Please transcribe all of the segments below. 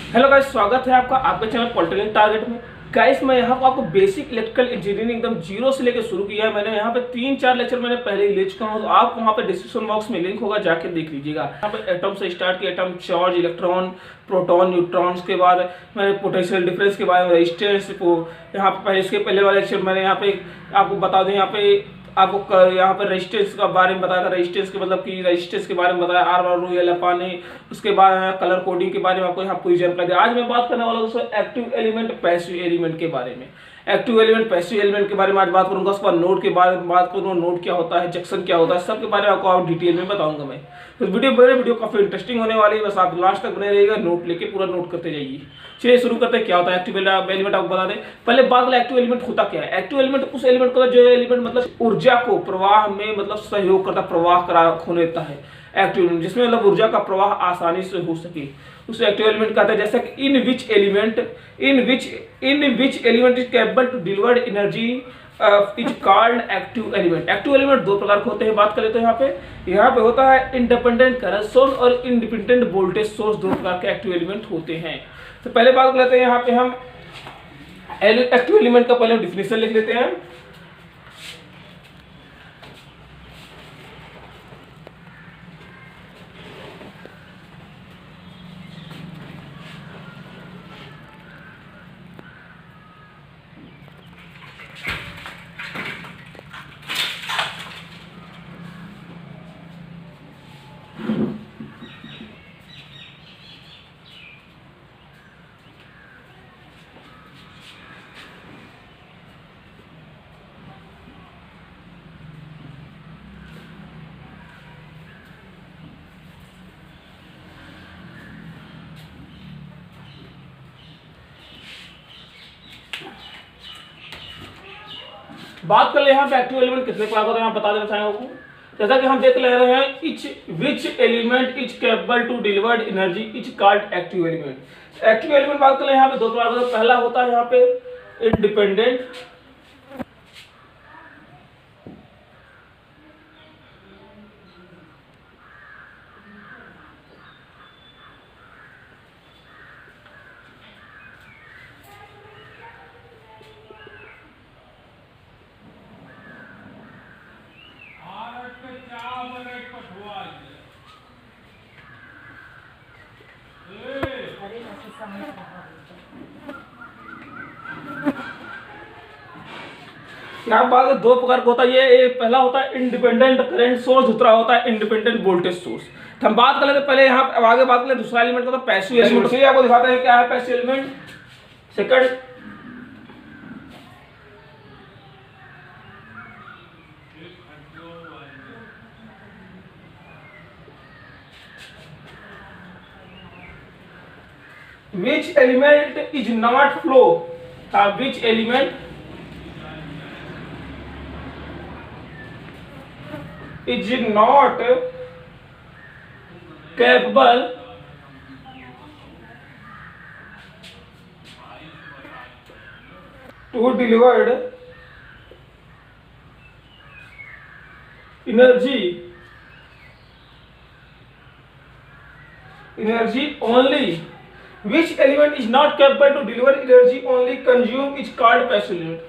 Hello guys, स्वागत है आपका आपके चैनल पॉलिटेक्निक टारगेट में। गाइस मैं यहाँ पर आपको बेसिक इलेक्ट्रिकल इंजीनियरिंग एकदम जीरो से लेकर शुरू किया है। मैंने यहाँ पे 3-4 लेक्चर मैंने पहले ही ले चुका हूँ, तो आप वहाँ पे डिस्क्रिप्शन बॉक्स में लिंक होगा, जाके देख लीजिएगा। यहाँ पे एटम से स्टार्ट किया, atom, charge, electron, proton, neutrons के बाद मैंने पोटेंशियल डिफरेंस के बारे में, रेजिस्टेंस को यहाँ पे पहले, इसके पहले वाले लेक्चर मैंने यहाँ पे आपको बता दूँ, यहाँ पे आपको यहाँ पर रेजिस्टेंस का बारे में बताया था। रेजिस्टेंस के मतलब कि रेजिस्टेंस के बारे में बताया, आर और रू एल पाने। उसके बाद कलर कोडिंग के बारे में आपको यहाँ पूरी जानकारी दी। आज मैं बात करने वाला हूँ दोस्तों एक्टिव एलिमेंट, पैसिव एलिमेंट के बारे में। एक्टिव एलिमेंट, पैसिव एलिमेंट के बारे में आज बात करूंगा। उसके बाद नोड के बारे में बात करूंगा, नोड क्या होता है, जंक्शन क्या होता है, सब के बारे में आपको डिटेल में बताऊंगा मैं। तो वीडियो काफी इंटरेस्टिंग होने वाली है, बस आप लास्ट तक बने रहिएगा, नोट लेके पूरा नोट करते जाइए। चलिए शुरू करते हैं। क्या होता है एक्टिव एलिमेंट, आपको बता दें। पहले बात करें एक्टिव एलिमेंट होता क्या है। एक्टिव एलिमेंट उस एलिमेंट को जो एलिमेंट मतलब ऊर्जा को प्रवाह में मतलब सहयोग करता, प्रवाह करा होने देता है एक्टिव एलिमेंट, जिसमें मतलब ऊर्जा का प्रवाह आसानी से हो सके, उसे एक्टिव एलिमेंट कहते हैं। जैसे कि in which element is capable to deliver energy is called active element. Active element दो प्रकार के होते हैं, बात करें तो यहाँ पे होता है इंडिपेंडेंट करंट सोर्स और इंडिपेंडेंट वोल्टेज सोर्स, दो प्रकार के एक्टिव एलिमेंट होते हैं। तो पहले बात कर लेते हैं, यहाँ पे हम एक्टिव एलिमेंट का पहले डिफिनेशन लिख लेते हैं। बात कर ले यहाँ पे एक्टिव एलिमेंट कितने प्रकार का, यहाँ बता देना चाहेंगे आपको। जैसा कि हम देख ले रहे हैं, each which element is capable to deliver energy is called active element. Active element बात कर ले यहाँ पे दो प्रकार का। पहला होता है यहाँ पे इंडिपेंडेंट, यहाँ बात दो प्रकार का होता है। ये पहला होता है इंडिपेंडेंट करंट सोर्स, दूसरा होता है इंडिपेंडेंट वोल्टेज सोर्स। तो हम बात कर लेते पहले यहाँ आगे बात कर ले दूसरा एलिमेंट का, तो पैसिव एलिमेंट। चलिए आपको दिखाते हैं क्या है passive element. Second, which element is not flow, which element is not capable to deliver energy only, which element is not capable to deliver energy only consume is called passive element।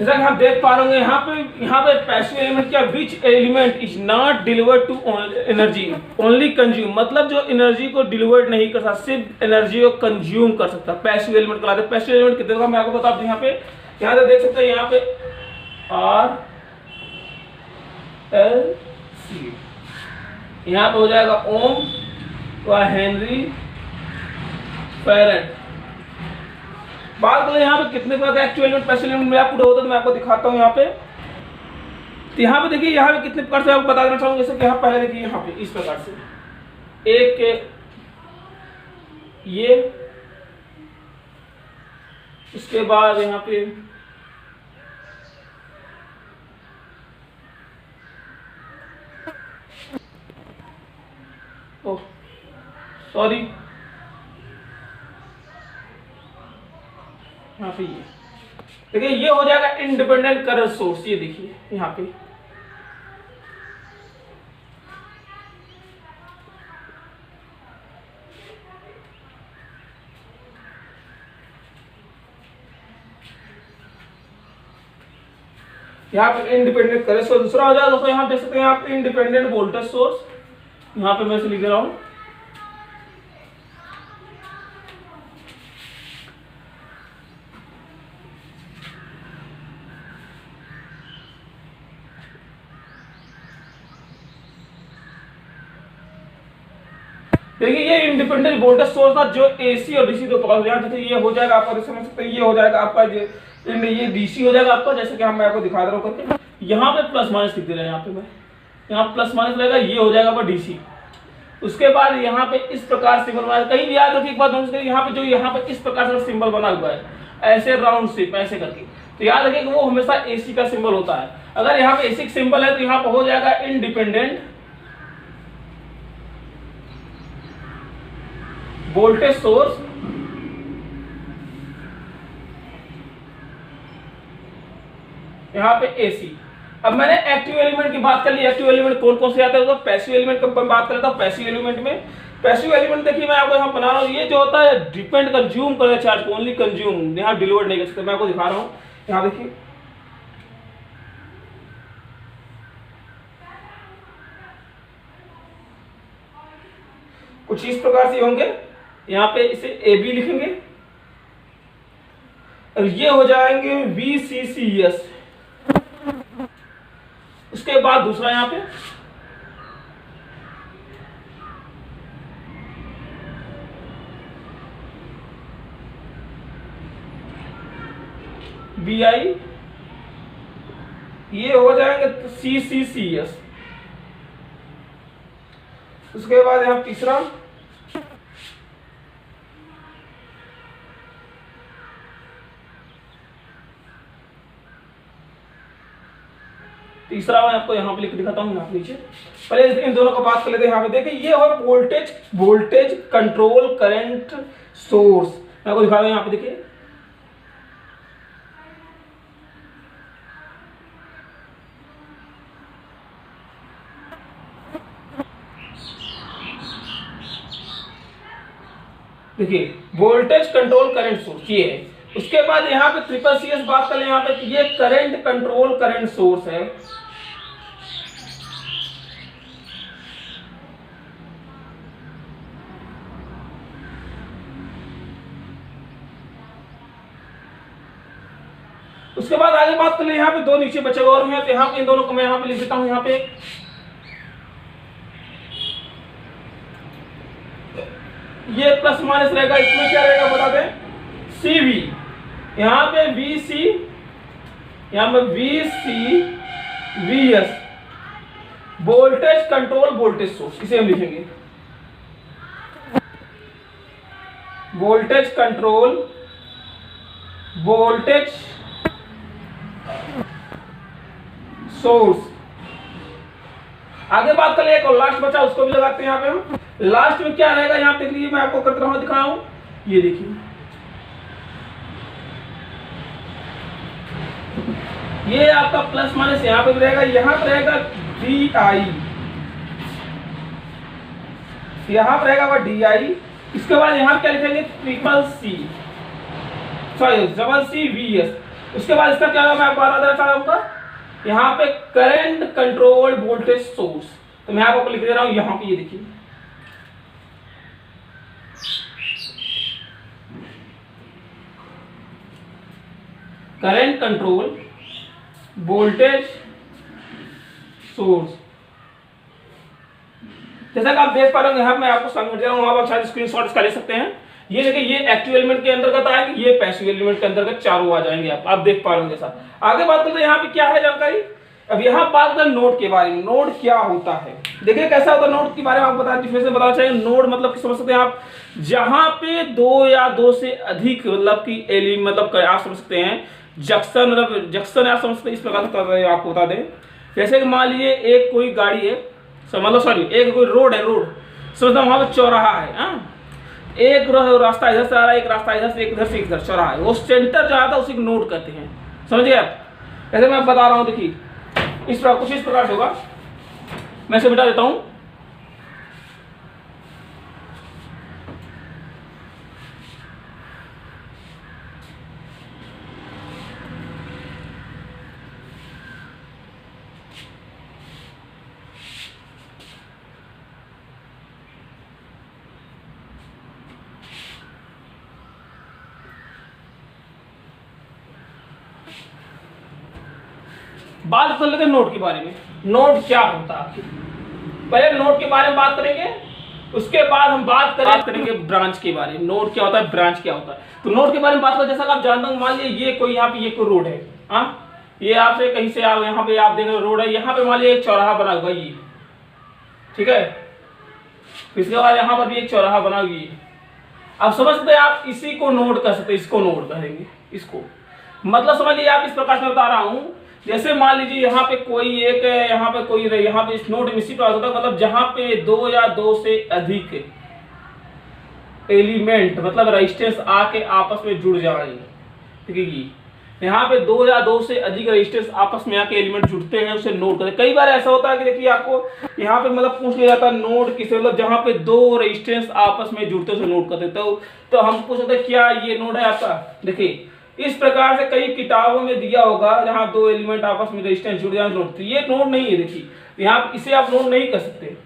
जैसा कि आप देख पा रहे होंगे यहाँ पे passive element क्या, which element is not delivered to energy only consume, मतलब जो एनर्जी को डिलीवर्ड नहीं कर सकता, सिर्फ एनर्जी को कंज्यूम कर सकता, पैसिव एलिमेंट कहलाते हैं। पैसिव एलिमेंट कितने का मैं आपको बता दूं। यहाँ पे देख सकते हैं, यहाँ पे आर एल सी, यहाँ पे हो जाएगा ओम व हेनरी फैरेड। बात करें यहाँ पे कितने प्रकार के एक्टिव एलिमेंट पैसिव एलिमेंट में आपको होता है, तो मैं आपको दिखाता हूँ यहाँ पे। तो यहाँ पे देखिए, यहाँ पे कितने प्रकार से आपको बता देना चाहूंगा। जैसे कि यहाँ पहले देखिए, यहाँ पे इस प्रकार से एक ये, इसके बाद यहाँ पे ओह सॉरी, यहाँ पे ये देखिए, ये हो जाएगा इंडिपेंडेंट करंट सोर्स। ये देखिए यहाँ पे इंडिपेंडेंट करंट सोर्स। दूसरा हो जाएगा दोस्तों, यहाँ देख सकते हैं आप इंडिपेंडेंट वोल्टेज सोर्स। यहाँ पे मैं इसे लिख रहा हूं, देखिए ये इंडिपेंडेंट वोल्टेज सोर्स था जो एसी और डीसी दो प्रकार। यहाँ जैसे ये हो जाएगा आपका, समझ सकते हैं, ये हो जाएगा आपका, ये डीसी हो जाएगा आपका, जैसे कि मैं आपको दिखा रहा हूँ करके। यहाँ पे प्लस माइनस लिख दे रहे हैं, यहाँ पे मैं, यहाँ प्लस माइनस रहेगा, ये हो जाएगा आपका डीसी। उसके बाद यहाँ पे इस प्रकार सिंबल बना, कहीं याद रखिए एक बात, यहाँ पे जो यहाँ पे इस प्रकार से सिंबल बना हुआ है, ऐसे राउंड शेप ऐसे करके, तो याद रखिए कि वो हमेशा एसी का सिंबल होता है। अगर यहाँ पे एसी सिंबल है तो यहाँ पे हो जाएगा इंडिपेंडेंट वोल्टेज सोर्स, यहाँ पे एसी। अब मैंने एक्टिव एलिमेंट की बात कर ली। एक्टिव एलिमेंट कौन कौन से आते हैं, तो पैसिव एलिमेंट की बात कर लेता हूं। पैसिव एलिमेंट में, पैसिव एलिमेंट देखिए मैं आपको यहाँ बना रहा हूँ, ये जो होता है डिपेंड कंज्यूम करे चार्ज को, ओनली कंज्यूम, यहाँ डिलीवर नहीं कर सकते। मैं आपको दिखा रहा हूँ, यहाँ देखिए कुछ इस प्रकार से होंगे। यहाँ पे इसे ए बी लिखेंगे और ये हो जाएंगे VCCS। उसके बाद दूसरा यहाँ पे BI, ये हो जाएंगे CCCS। उसके बाद यहाँ तीसरा मैं आपको यहाँ पे लिख दिखाता हूँ, यहाँ पे नीचे। पहले इन दोनों को बात कर लेते हैं। यहाँ पे देखिए ये हो वोल्टेज कंट्रोल करंट सोर्स। मैं आपको दिखा रहा हूँ, यहाँ पे देखिए वोल्टेज कंट्रोल करंट सोर्स ये है। उसके बाद यहाँ पे ट्रिपल CS बात कर ले, यहाँ पे ये करंट कंट्रोल करंट सोर्स है। उसके बाद आगे बात कर ले, यहाँ पे दो नीचे बचे और हैं, तो यहाँ पे इन दोनों को मैं यहाँ पे लिख देता हूँ। यहाँ पे ये प्लस माइनस रहेगा, इसमें क्या रहेगा बता दें, CV, यहाँ पे VC, यहाँ पे VCVS, voltage control voltage source, इसे हम लिखेंगे वोल्टेज कंट्रोल वोल्टेज सोर्स। आगे बात कर ले, एक और लास्ट बचा, उसको भी लगाते हैं यहाँ पे हम। लास्ट में क्या रहेगा, यहाँ पे देख लीजिए, मैं आपको करता हूँ दिखा रहा हूं, ये देखिए ये आपका प्लस माइनस यहाँ पे भी रहेगा, यहाँ पे रहेगा DI, यहाँ पे रहेगा DI। इसके बाद यहाँ क्या लिखेंगे, CCVS। उसके बाद इसका क्या होगा, मैं आपको बता देना चाह रहा हूँ, यहाँ पे करंट कंट्रोल वोल्टेज सोर्स। तो मैं आपको लिख दे रहा हूं यहाँ पे, ये देखिए करंट कंट्रोल वोल्टेज सोर्स। जैसा कि आप देख पा रहे होंगे, यहाँ मैं आपको समझ दे रहा हूँ, आप शायद स्क्रीनशॉट इसका ले सकते हैं। ये देखिए, ये एक्टिव एलिमेंट के अंतर्गत आएंगे, ये पैसिव एलिमेंट के अंतर्गत चारों आ जाएंगे। आप देख पा रहे होंगे। साथ आगे बात करते हैं, यहाँ पे क्या है जानकारी। अब यहाँ बात करें नोड के बारे में। नोड क्या होता है, देखिए कैसा होता है नोड के बारे में आपको बताना चाहिए। नोड मतलब समझ सकते हैं आप, जहां पे दो या दो से अधिक मतलब की मतलब आप समझ सकते हैं जंक्शन, मतलब जंक्शन आप समझ सकते हैं। इस प्रकार से आपको बता दें, जैसे कि मान लीजिए एक कोई गाड़ी है, मतलब सॉरी एक कोई रोड है, समझता वहां पे चौराहा है। एक रास्ता इधर से आ रहा है, एक रास्ता इधर से, एक इधर से, एक इधर चौराहा है, वो सेंटर जहाँ था उसी को नोड कहते हैं। समझिए आप, ऐसे मैं बता रहा हूँ, देखिए इस प्रकार कुछ इस प्रकार से होगा, मैं इसे बिठा देता हूँ। बात कर लेते हैं नोड के बारे में। नोड क्या होता है, पहले नोड के बारे में बात करेंगे, उसके बाद हम बात करेंगे ब्रांच के बारे में। नोड क्या होता है, ब्रांच क्या होता है। तो नोड के बारे में बात करें, जैसा कि आप जानते हो, मान लीजिए ये कोई यहाँ पे ये कोई रोड है, ये आपसे कहीं से आप यहाँ पे आप देख रहे हो रोड है, यहाँ पे मान लीजिए एक चौराहा बना हुआ ये, ठीक है, इसके बाद यहाँ पर भी एक चौराहा बना हुआ है। आप समझ सकते हैं, आप इसी को नोड कर सकते हैं, इसको नोड कहेंगे इसको। मतलब समझ लीजिए आप इस प्रकार से बता रहा हूँ, जैसे मान लीजिए यहाँ पे कोई एक, यहाँ पे कोई, यहाँ पे इस नोड में इसी प्रकार होता है, मतलब जहाँ पे दो या दो से अधिक एलिमेंट मतलब रेजिस्टेंस आके आपस में जुड़ जा रही है, ठीक है। यहाँ पे दो या दो से अधिक रेजिस्टेंस आपस में आके एलिमेंट जुड़ते हैं, उसे नोड करते हैं। कई बार ऐसा होता है कि देखिए आपको यहाँ पे मतलब पूछ लिया जाता है नोड किसे, मतलब जहाँ पे दो रेजिस्टेंस आपस में जुड़ते हैं उसे नोड करते हैं। तो हम पूछ सकते हैं क्या ये नोड है आपका। देखिए इस प्रकार से कई किताबों में दिया होगा, जहां दो एलिमेंट आपस में रेजिस्टेंस जुड़ जाए नोड, तो ये नोड नहीं है। देखिए यहाँ इसे आप नोड नहीं कर सकते,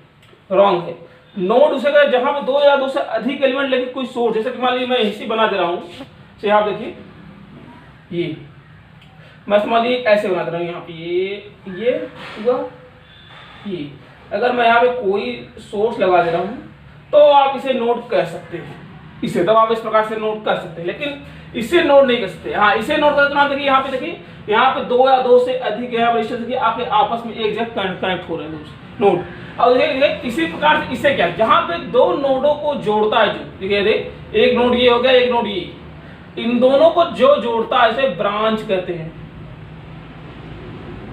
रॉन्ग है। नोड उसे कहें जहां पे दो या दो से अधिक एलिमेंट लेकिन कोई सोर्स, जैसे कि मान लीजिए मैं इसी बना दे रहा हूँ, तो यहाँ देखिए ये मैं समझ लीजिए ऐसे बना दे रहा हूँ, यहाँ पे ये हुआ ये, अगर मैं यहाँ पे कोई सोर्स लगा दे रहा हूँ तो आप इसे नोड कर सकते हैं, इसे तब आप इस प्रकार से नोट कर सकते हैं, लेकिन इसे नोट नहीं कर सकते। हाँ इसे नोट करते हैं, देखिए यहाँ पे, देखिए यहाँ पे दो या दो से अधिक रेजिस्टेंस आपके आपस में एक जगह कनेक्ट हो रहे हैं नोड। और देखिए इसी प्रकार से इसे क्या, जहाँ पे दो नोडों को जोड़ता है, जो देखिए एक नोड ये हो गया, एक नोड ये, इन दोनों को जो जोड़ता है इसे ब्रांच कहते हैं।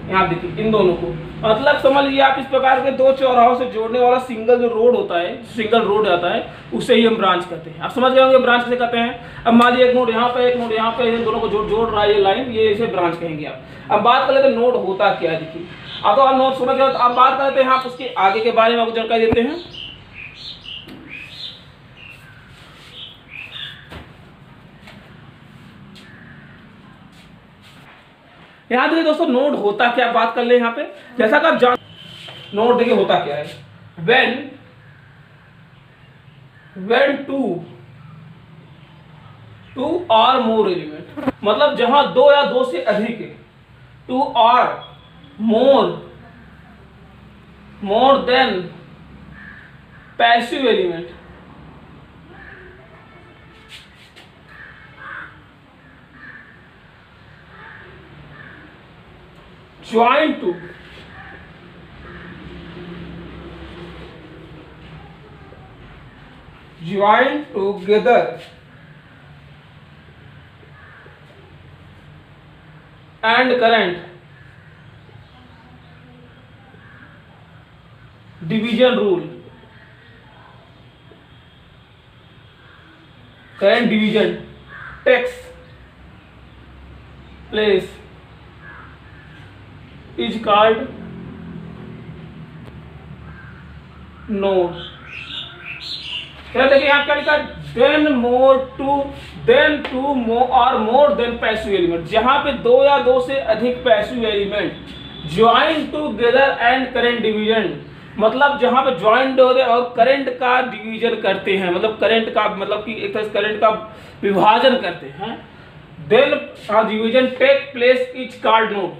यहाँ देखिए इन दोनों को, मतलब समझ लीजिए आप इस प्रकार के दो चौराहों से जोड़ने वाला सिंगल जो रोड होता है, सिंगल रोड आता है, उसे ही हम ब्रांच कहते हैं। आप समझ गए होंगे ब्रांच कैसे कहते हैं। अब मान लीजिए एक नोड यहाँ पे, एक नोड यहाँ पे, इन दोनों को जोड़ रहा है ये लाइन, ये इसे ब्रांच कहेंगे आप। अब बात कर लेते हैं नोड होता क्या है। देखिए अब तो आप नोड समझ गए, आप बात कर लेते हैं आप उसके आगे के बारे में आपको जानकारी देते हैं। यहाँ देखिए दोस्तों नोड होता क्या, बात कर ले यहाँ पे, जैसा कि आप जान, नोड देखिए होता क्या है, when टू और मोर एलिमेंट, मतलब जहां दो या दो से अधिक है, टू और more than passive element, join together and current division rule, current division takes place is called node। क्या देखिए यहाँ क्या लिखा, देन टू और मोर देन पैसिव एलिमेंट, जहां पे दो या दो से अधिक passive element join together and current division, मतलब जहां पे ज्वाइंट हो रहे और करंट का डिवीजन करते हैं, मतलब करंट का मतलब कि एक तरह से करंट का विभाजन करते हैं। Then division take place is called node,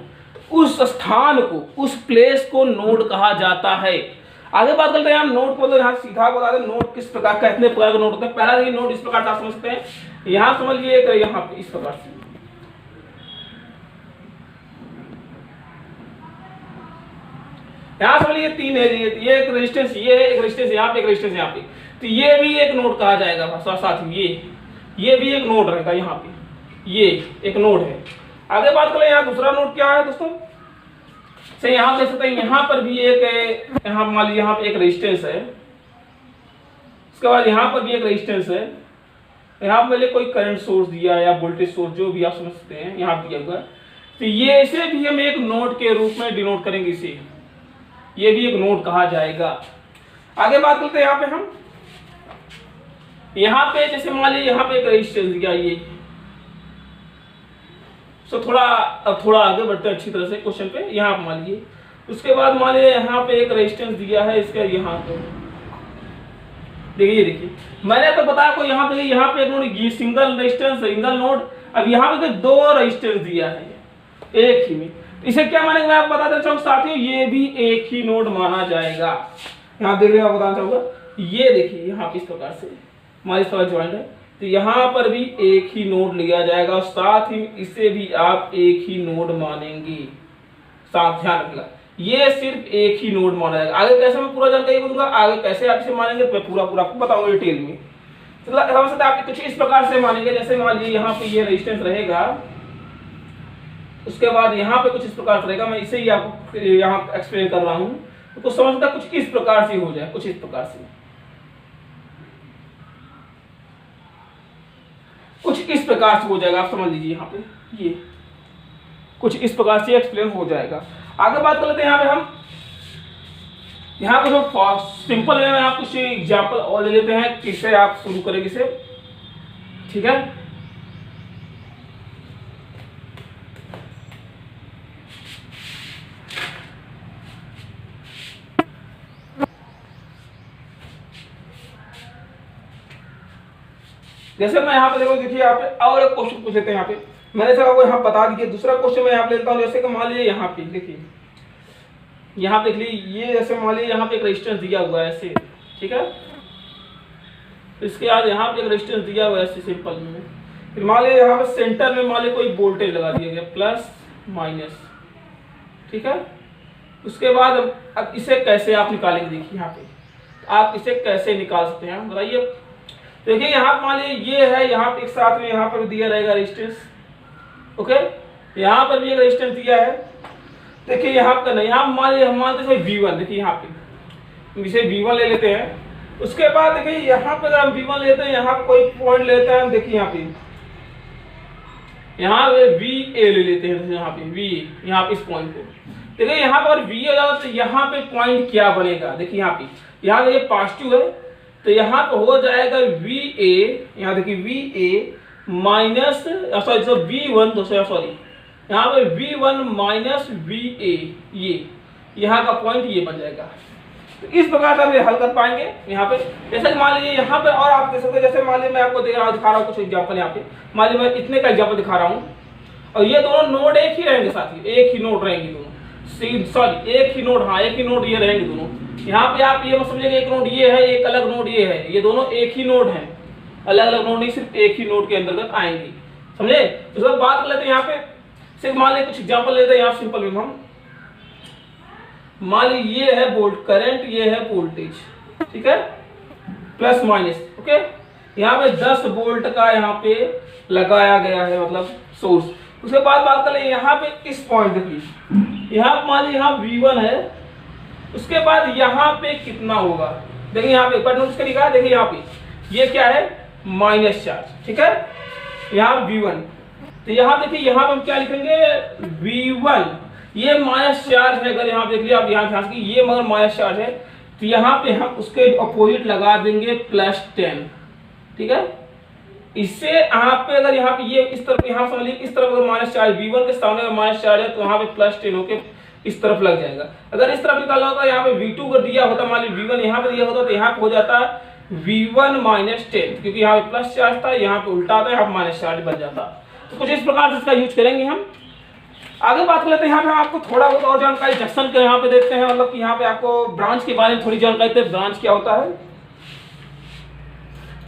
उस स्थान को, उस प्लेस को नोड कहा जाता है। आगे बात करते हैं हम नोड को, तो यहाँ सीधा बता दें नोड किस प्रकार का, कितने प्रकार का नोड होता है। पहला देखिए नोड इस प्रकार से आप समझते हैं, यहाँ समझ लीजिए एक यहाँ पे इस प्रकार से, यहाँ समझ लीजिए तीन है, ये एक रेजिस्टेंस, ये है एक रेजिस्टेंस यहाँ पे, एक रेजिस्टेंस यहाँ पे, तो ये भी एक नोड कहा जाएगा साथ में, ये भी एक नोड रहेगा, यहाँ पे ये एक नोड है। आगे बात करें यहाँ दूसरा नोड क्या है दोस्तों, से यहाँ देख सकते हैं, यहाँ पर भी एक, यहाँ मान लीजिए यहाँ पे एक रेजिस्टेंस है, उसके बाद यहाँ पर भी एक रेजिस्टेंस है, यहाँ पर कोई करंट सोर्स दिया या वोल्टेज सोर्स जो भी आप समझ सकते हैं यहाँ दिया हुआ है। तो ये इसे भी हम एक नोड के रूप में डिनोट करेंगे, इसे ये भी एक नोड कहा जाएगा। आगे बात करते हैं यहाँ पे हम, यहाँ पे जैसे मान लीजिए यहाँ पे एक रेजिस्टेंस दिया ये, तो थोड़ा आगे बढ़ते हैं अच्छी तरह से क्वेश्चन पे। यहाँ पे मान लीजिए, उसके बाद मान लीजिए यहाँ पे एक रेजिस्टेंस दिया है इसका, यहाँ पे देखिए मैंने तो बताया को यहाँ पे एक नोड, ये सिंगल रेजिस्टेंस सिंगल नोड। अब यहाँ पे दो रेजिस्टेंस दिया है एक ही में, इसे क्या मानेंगे मैं आपको बता देना चाहूँगा साथियों, ये भी एक ही नोड माना जाएगा। यहाँ देख रहे हैं, बताना चाहूंगा, ये देखिए यहाँ पे इस प्रकार से हमारी तरह ज्वाइंट है, तो यहाँ पर भी एक ही नोड लिया जाएगा और साथ ही इसे भी आप एक ही नोड मानेंगे। साथ ध्यान रखना, ये सिर्फ एक ही नोड माना जाएगा। आगे कैसे मैं पूरा जानकारी बोलूंगा, आगे कैसे आप इसे मानेंगे तो मैं पूरा आपको बताऊंगा डिटेल में। तो आप कुछ इस प्रकार से मानेंगे, जैसे मान लीजिए यहाँ पे ये रेजिस्टेंस रहेगा, उसके बाद यहाँ पे कुछ इस प्रकार से रहेगा, मैं इसे ही आपको यहाँ एक्सप्लेन कर रहा हूँ, तो कुछ समझता कुछ इस प्रकार से हो जाए, कुछ इस प्रकार से, कुछ इस प्रकार से हो जाएगा। आप समझ लीजिए यहाँ पे ये कुछ इस प्रकार से एक्सप्लेन हो जाएगा। आगे बात कर लेते हैं यहाँ पे हम, यहाँ पे हम सिंपल वे में आप कुछ एग्जाम्पल और ले लेते हैं, किससे आप शुरू करेंगे इसे, ठीक है। जैसे मैं यहाँ पे देखिए यहाँ पे और एक क्वेश्चन पूछ लेते हैं। यहाँ पे मैंने सर आपको यहाँ बता दिया, दूसरा क्वेश्चन मैं यहाँ पे लेता हूँ। जैसे कि मान लीजिए यहाँ पे देखिए, यहाँ देख लीजिए, ये जैसे मान लीजिए यहाँ पे एक रेजिस्टेंस दिया हुआ है ऐसे, ठीक है। इसके बाद यहाँ पे एक रेजिस्टेंस दिया हुआ है ऐसे सिंपल में, फिर मान लीजिए यहाँ पे सेंटर में मान लीजिए कोई वोल्टेज लगा दिया गया प्लस माइनस, ठीक है। उसके बाद अब इसे कैसे आप निकालेंगे, देखिए यहाँ पे आप इसे कैसे निकाल सकते हैं बताइए। देखिए यहाँ मान लीजिए ये है, यहाँ पे एक साथ में यहाँ पर दिया रहेगा रेजिस्टेंस, ओके। यहाँ पर भी एक रेजिस्टेंस दिया है, देखिए यहाँ पर नहीं, यहाँ मान लीजिए हम मानते हैं V1, देखिए यहाँ पे इसे V1 ले लेते हैं। उसके बाद देखिए यहाँ पे अगर हम V1 लेते हैं, यहाँ पे कोई पॉइंट लेते हैं हम, देखिए यहाँ पे VA ले लेते हैं, यहाँ पे VA, यहाँ पे इस पॉइंट को देखिए, यहाँ पर VA हो जाता है तो यहाँ पे पॉइंट क्या बनेगा, देखिए यहाँ पे ये पॉजिटिव है तो यहाँ पे हो जाएगा VA, यहाँ देखिए VA माइनस V1, सॉरी यहाँ पे V1 माइनस VA, ये यहाँ का पॉइंट ये बन जाएगा। तो इस प्रकार से आप हल कर पाएंगे यहाँ पे। जैसे मान लीजिए यहाँ पे और आप देख सकते हैं, जैसे मान लीजिए मैं आपको दिखा रहा हूँ कुछ एग्जाम्पल। यहाँ पे मान लीजिए मैं इतने का एग्जाम्पल दिखा रहा हूँ और ये दोनों नोड एक ही रहेंगे साथी, एक ही नोड रहेंगे दोनों, सॉरी एक ही नोड, हाँ एक ही नोड ये रहेंगे दोनों। यहाँ पे आप ये मत समझिएगा एक नोड ये है, एक अलग नोड ये है, ये दोनों एक ही नोड है, अलग अलग नोड नहीं, सिर्फ एक ही नोड के अंतर्गत आएंगे, समझे। तो सब बात कर लेते हैं यहाँ पे, सिर्फ मान लीजिए कुछ एग्जाम्पल लेते हैं यहाँ सिंपल में हम। मान लीजिए ये है वोल्ट करंट, ये है वोल्टेज, ठीक है, प्लस माइनस, ओके। यहाँ पे 10 वोल्ट का यहाँ पे लगाया गया है, मतलब सोर्स। उसके बाद बात कर ले यहाँ पे इस पॉइंट की, यहाँ मान लीजिए यहाँ V1 है, उसके बाद यहाँ पे कितना होगा, देखिए यहाँ पे पर नोट करके लिखा है, देखिए यहाँ पे ये क्या है माइनस चार्ज, ठीक है, यहाँ V1। तो यहाँ देखिए यहाँ पे हम क्या लिखेंगे V1, ये माइनस चार्ज है, अगर यहाँ देख लिया आप, यहाँ ध्यान से ये मगर माइनस चार्ज है, तो यहाँ पे हम उसके अपोजिट लगा देंगे +10, ठीक है। इससे यहाँ पे अगर यहाँ पे ये इस तरफ, यहाँ समझ लीजिए इस तरफ अगर माइनस चार्ज V1 के सामने अगर माइनस चार्ज है तो यहाँ पे +10 होके इस तरफ लग जाएगा। अगर इस तरफ निकालना होता यहाँ पे V2 अगर दिया होता, मान लीजिए V1 यहाँ पे दिया होता तो यहाँ पे हो जाता V1 -10, क्योंकि यहाँ पे प्लस चार्ज था, यहाँ पे उल्टा था, यहाँ पे माइनस चार्ज बन जाता। तो कुछ इस प्रकार से इसका यूज करेंगे हम। आगे बात कर लेते हैं, यहाँ पे हम आपको थोड़ा बहुत और जानकारी जंक्शन के यहाँ पे देखते हैं, मतलब कि यहाँ पे आपको ब्रांच के बारे में थोड़ी जानकारी देते हैं। ब्रांच क्या होता है,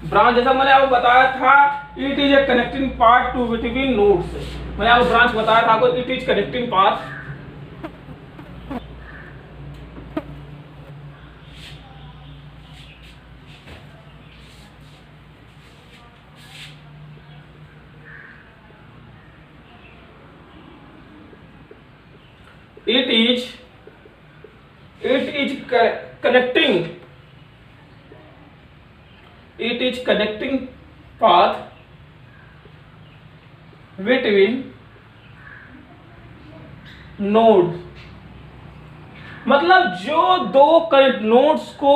ब्रांच जैसा मैंने आपको बताया था, it is a connecting part two between nodes. मैंने आपको ब्रांच बताया था आपको, it is connecting part, it is connecting it is connecting path between node, मतलब जो दो करंट नोड्स को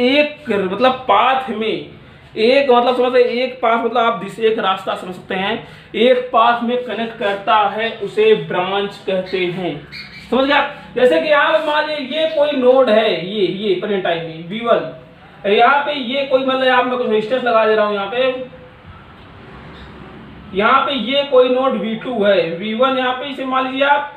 एक मतलब पाथ में एक मतलब समझ एक पाथ मतलब आप जिसे एक रास्ता समझ सकते हैं, एक पाथ में कनेक्ट करता है उसे ब्रांच कहते हैं। समझ गया? जैसे कि यहाँ पे मान लीजिए ये कोई नोड है, ये प्रेजेंट टाइम में V1, यहाँ पे ये कोई मतलब यहाँ मैं कुछ रेजिस्टेंस लगा दे रहा हूँ, यहाँ पे ये कोई नोड V2 है, V1 यहाँ पे इसे मान लीजिए आप,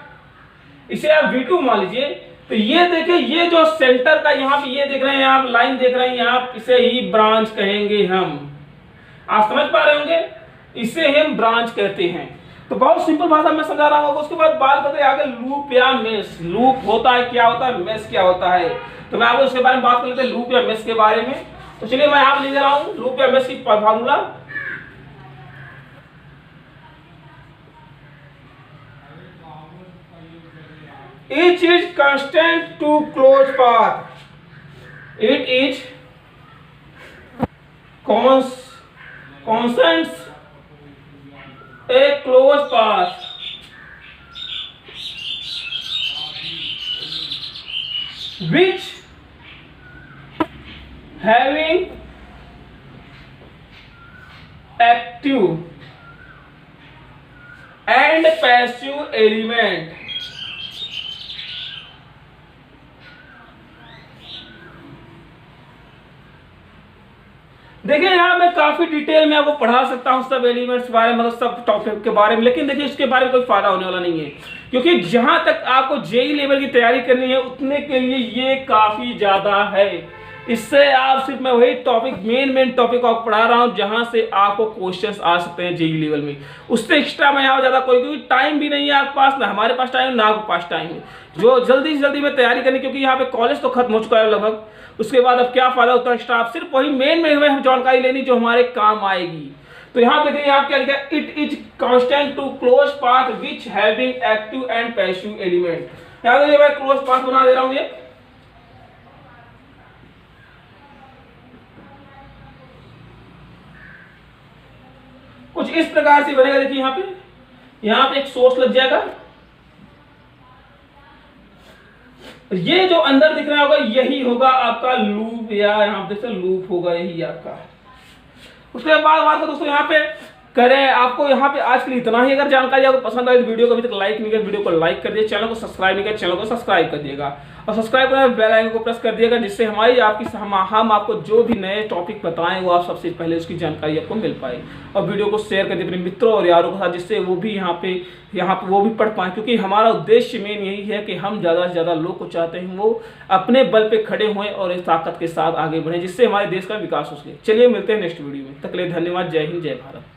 इसे आप V2 मान लीजिए। तो ये देखिए ये जो सेंटर का यहाँ पे ये देख रहे हैं आप लाइन देख रहे हैं आप, इसे ही ब्रांच कहेंगे हम। आप समझ पा रहे होंगे, इसे हम ब्रांच कहते हैं। तो बहुत सिंपल भाषा में समझा रहा हूँ। उसके बाद बात करते हैं आगे लूप या मेश। लूप होता है क्या होता है, मेश क्या होता है, तो मैं आपको इसके बारे में बात कर लेते हैं, लूप या मेश के बारे में। तो चलिए मैं यहाँ पे लिख रहा हूँ लूप या मेश की formula. Each is constant to close path. It is constant a close path which having active and passive element। देखिए यहाँ मैं काफी डिटेल में आपको पढ़ा सकता हूँ सब एलिमेंट्स बारे में, मतलब सब टॉपिक के बारे में, लेकिन देखिए इसके बारे में कोई फायदा होने वाला नहीं है, क्योंकि जहां तक आपको जेई लेवल की तैयारी करनी है उतने के लिए ये काफी ज्यादा है। इससे आप सिर्फ मैं वही टॉपिक मेन टॉपिक को पढ़ा रहा हूँ जहां से आपको क्वेश्चंस आ सकते हैं जेई लेवल में। उससे एक्स्ट्रा मैं यहाँ ज्यादा कोई, क्योंकि टाइम भी नहीं है आपके पास, ना हमारे पास टाइम, ना आपके पास टाइम है जो जल्दी से जल्दी में तैयारी करनी, क्योंकि यहाँ पे कॉलेज तो खत्म हो चुका है लगभग। उसके बाद अब क्या फायदा होता है एक्स्ट्रा, आप सिर्फ वही मेन हमें जानकारी लेनी जो हमारे काम आएगी। तो यहाँ पे देखिए आप क्या लिखा है, it is constant to close path which having active and passive element. यहाँ देखिए मैं क्लोज पाथ बना दे रहा हूँ, ये कुछ इस प्रकार से बनेगा। देखिए यहाँ पे एक सोर्स लग जाएगा, ये जो अंदर दिख रहा होगा यही होगा आपका लूप, या यहाँ पे लूप होगा यही आपका। उसके बाद बात करें दोस्तों यहाँ पे करें आपको यहाँ पे आज के लिए इतना ही। अगर जानकारी आपको पसंद आई तो वीडियो को अभी तक लाइक नहीं किया, वीडियो को लाइक कर दिए, चैनल को सब्सक्राइब नहीं किया चैनल को सब्सक्राइब कर दिएगा, और सब्सक्राइब करने बेल आइकन को प्रेस कर दिएगा, जिससे हमारी आपकी हम आपको जो भी नए टॉपिक बताएं वो आप सबसे पहले उसकी जानकारी आपको मिल पाए। और वीडियो को शेयर कर दिए अपने मित्रों और यारों के साथ, जिससे वो भी यहाँ पे वो भी पढ़ पाए, क्योंकि हमारा उद्देश्य मेन यही है कि हम ज़्यादा से ज़्यादा लोग को चाहते हैं वो अपने बल पे खड़े हों और इस ताकत के साथ आगे बढ़ें, जिससे हमारे देश का विकास हो सके। चलिए मिलते हैं नेक्स्ट वीडियो में, तक के लिए धन्यवाद। जय हिंद, जय भारत।